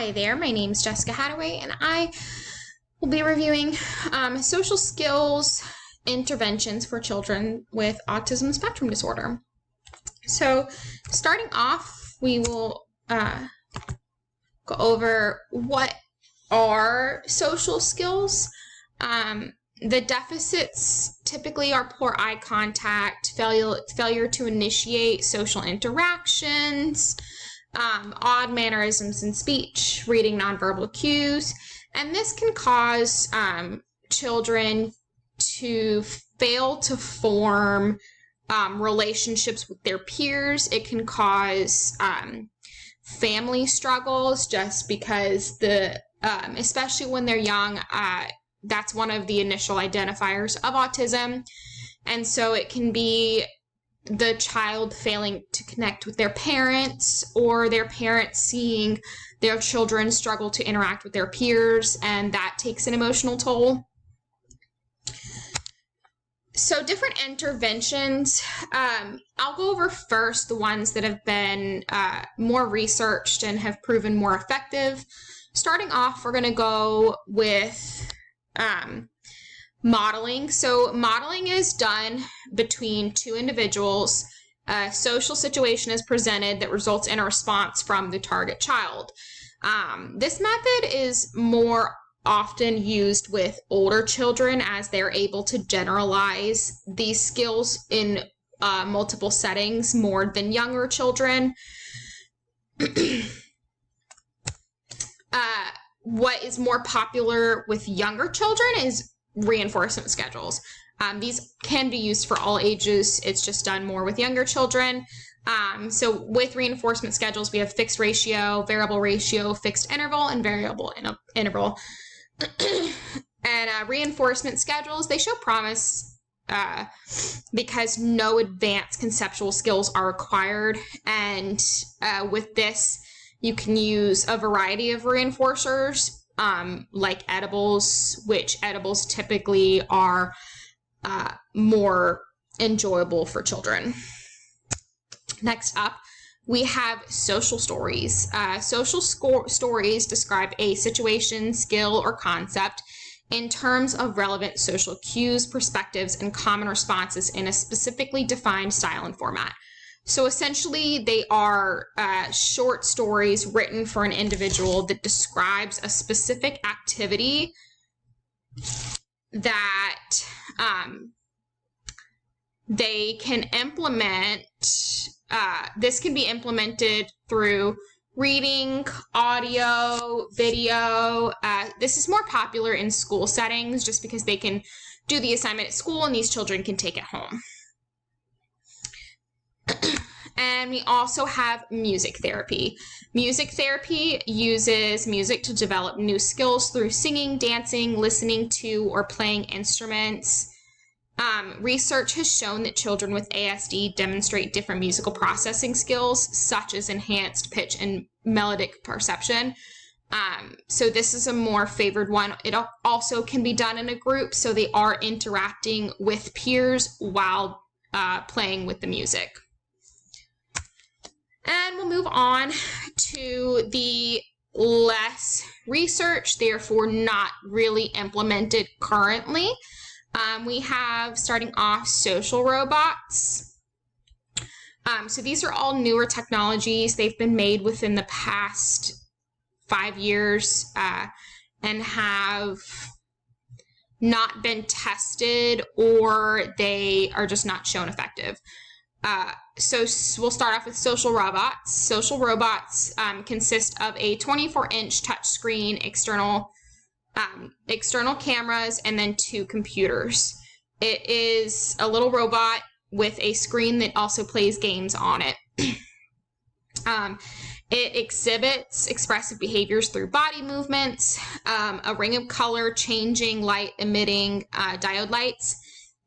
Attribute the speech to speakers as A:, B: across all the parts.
A: Hi there, my name is Jessica Hadaway, and I will be reviewing social skills interventions for children with autism spectrum disorder. So starting off, we will go over what are social skills. The deficits typically are poor eye contact, failure to initiate social interactions, odd mannerisms in speech, reading nonverbal cues, and this can cause children to fail to form relationships with their peers. It can cause family struggles just because especially when they're young, that's one of the initial identifiers of autism. And so it can be the child failing to connect with their parents, or their parents seeing their children struggle to interact with their peers, and that takes an emotional toll. So different interventions, I'll go over first the ones that have been more researched and have proven more effective. Starting off, we're going to go with modeling. So modeling is done between two individuals. A social situation is presented that results in a response from the target child. This method is more often used with older children as they're able to generalize these skills in multiple settings more than younger children. What is more popular with younger children is reinforcement schedules. These can be used for all ages. It's just done more with younger children. So with reinforcement schedules, we have fixed ratio, variable ratio, fixed interval, and variable interval. And reinforcement schedules, they show promise because no advanced conceptual skills are required. And with this, you can use a variety of reinforcers, like edibles, which edibles typically are more enjoyable for children. Next up, we have social stories. Social stories describe a situation, skill, or concept in terms of relevant social cues, perspectives, and common responses in a specifically defined style and format. So essentially, they are short stories written for an individual that describes a specific activity that they can implement. This can be implemented through reading, audio, video. This is more popular in school settings just because they can do the assignment at school and these children can take it home. And we also have music therapy. Music therapy uses music to develop new skills through singing, dancing, listening to, or playing instruments. Research has shown that children with ASD demonstrate different musical processing skills, such as enhanced pitch and melodic perception. So this is a more favored one. It also can be done in a group, so they are interacting with peers while playing with the music. And we'll move on to the less research, therefore not really implemented currently. We have, starting off, social robots. So these are all newer technologies. They've been made within the past 5 years and have not been tested, or they are just not shown effective. So we'll start off with social robots. Social robots consist of a 24-inch touchscreen, external cameras, and then 2 computers. It is a little robot with a screen that also plays games on it. It exhibits expressive behaviors through body movements, a ring of color changing light emitting diode lights,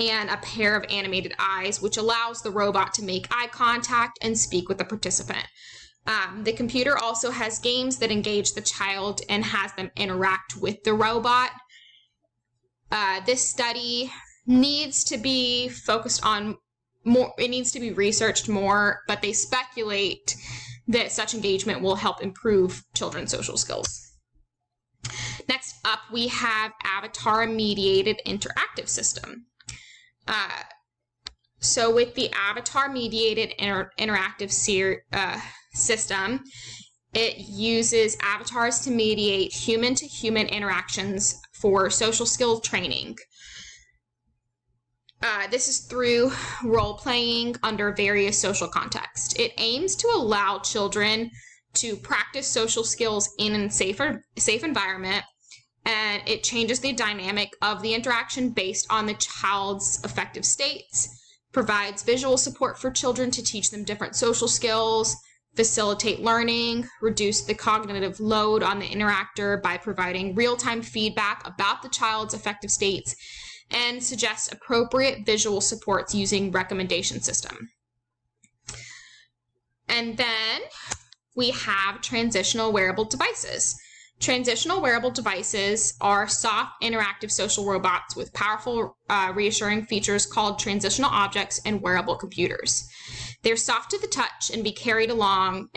A: and a pair of animated eyes, which allows the robot to make eye contact and speak with the participant. The computer also has games that engage the child and has them interact with the robot. This study needs to be focused on more, it needs to be researched more, but they speculate that such engagement will help improve children's social skills. Next up, we have avatar-mediated interactive system. So with the avatar-mediated interactive system, it uses avatars to mediate human-to-human interactions for social skill training. This is through role-playing under various social contexts. It aims to allow children to practice social skills in a safe environment, and it changes the dynamic of the interaction based on the child's affective states, provides visual support for children to teach them different social skills, facilitate learning, reduce the cognitive load on the interactor by providing real-time feedback about the child's affective states, and suggest appropriate visual supports using recommendation system. And then we have transitional wearable devices. Transitional wearable devices are soft, interactive social robots with powerful, reassuring features called transitional objects and wearable computers. They're soft to the touch and can be carried along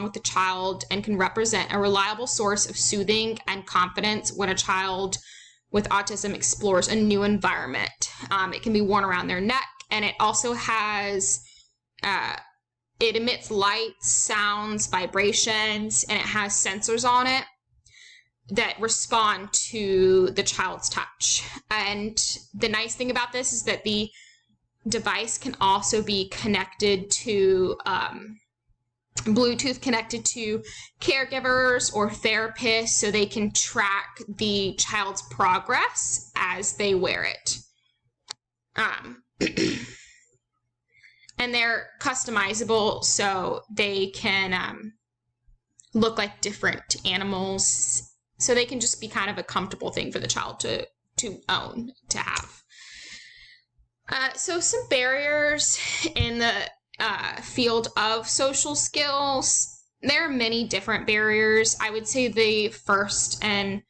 A: with the child, and can represent a reliable source of soothing and confidence when a child with autism explores a new environment. It can be worn around their neck, and it also has, it emits lights, sounds, vibrations, and it has sensors on it that respond to the child's touch. And the nice thing about this is that the device can also be connected to Bluetooth connected to caregivers or therapists, so they can track the child's progress as they wear it. And they're customizable, so they can look like different animals. So they can just be kind of a comfortable thing for the child to own, to have. So some barriers in the field of social skills. There are many different barriers. I would say the first and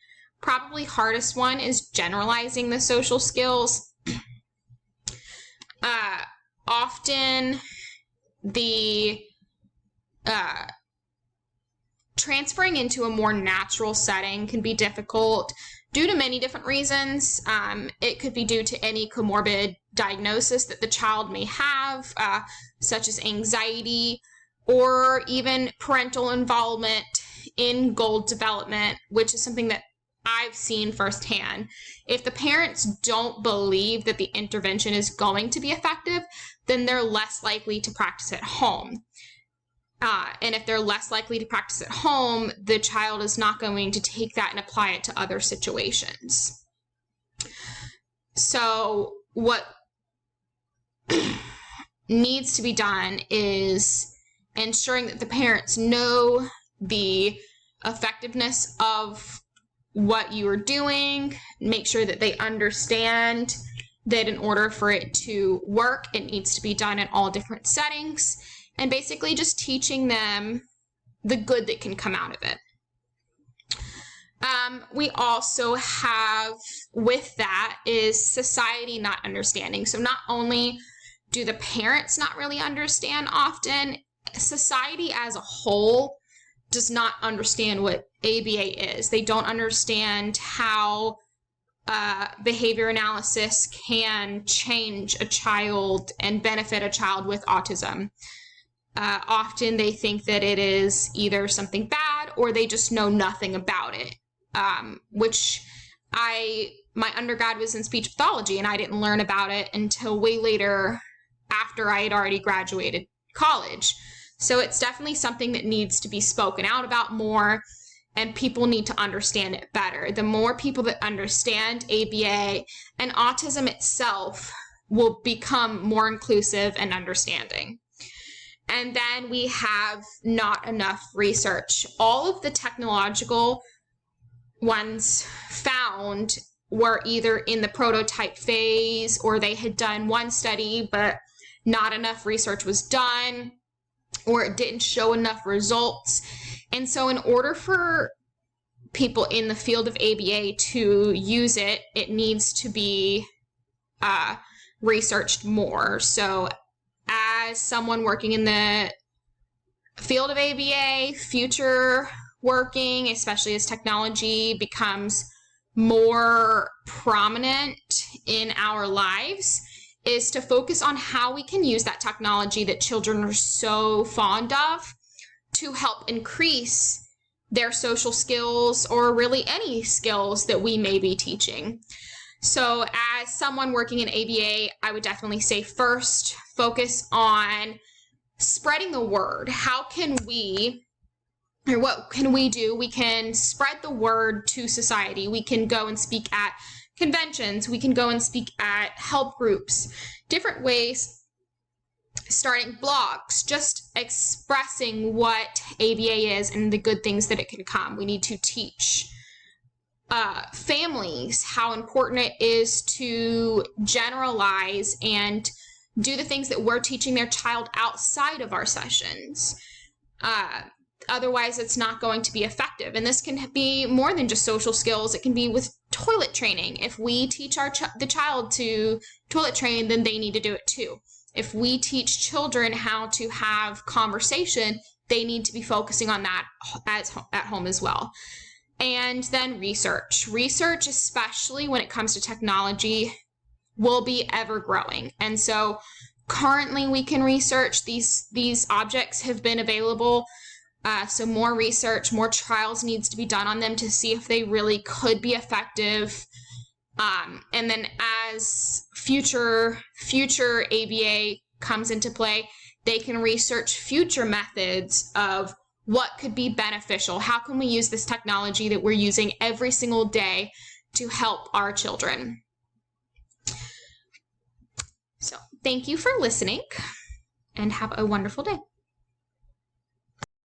A: probably hardest one is generalizing the social skills. Often the transferring into a more natural setting can be difficult due to many different reasons. It could be due to any comorbid diagnosis that the child may have, such as anxiety, or even parental involvement in goal development, which is something that I've seen firsthand. If the parents don't believe that the intervention is going to be effective, then they're less likely to practice at home. And if they're less likely to practice at home, the child is not going to take that and apply it to other situations. So what needs to be done is ensuring that the parents know the effectiveness of what you are doing, make sure that they understand that in order for it to work, it needs to be done in all different settings, and basically just teaching them the good that can come out of it. We also have, with that, is society not understanding. So not only do the parents not really understand often, society as a whole does not understand what ABA is. They don't understand how behavior analysis can change a child and benefit a child with autism. Often they think that it is either something bad or they just know nothing about it, my undergrad was in speech pathology, and I didn't learn about it until way later after I had already graduated college. So it's definitely something that needs to be spoken out about more, and people need to understand it better. The more people that understand ABA and autism itself will become more inclusive and understanding. And then we have not enough research. All of the technological ones found were either in the prototype phase, or they had done one study, but not enough research was done, or it didn't show enough results. And so in order for people in the field of ABA to use it, it needs to be researched more. So as someone working in the field of ABA, future working, especially as technology becomes more prominent in our lives, is to focus on how we can use that technology that children are so fond of to help increase their social skills, or really any skills that we may be teaching. So as someone working in ABA, I would definitely say first, focus on spreading the word. How can we, or what can we do? We can spread the word to society. We can go and speak at conventions. We can go and speak at help groups, different ways, starting blogs, just expressing what ABA is and the good things that it can come. We need to teach families how important it is to generalize and do the things that we're teaching their child outside of our sessions. Otherwise, it's not going to be effective. And this can be more than just social skills. It can be with toilet training. If we teach the child to toilet train, then they need to do it too. If we teach children how to have conversation, they need to be focusing on that at home as well. And then research. Research, especially when it comes to technology, will be ever growing. And so currently we can research these objects have been available. So more research, more trials needs to be done on them to see if they really could be effective. And then as future ABA comes into play, they can research future methods of what could be beneficial. How can we use this technology that we're using every single day to help our children? So thank you for listening, and have a wonderful day.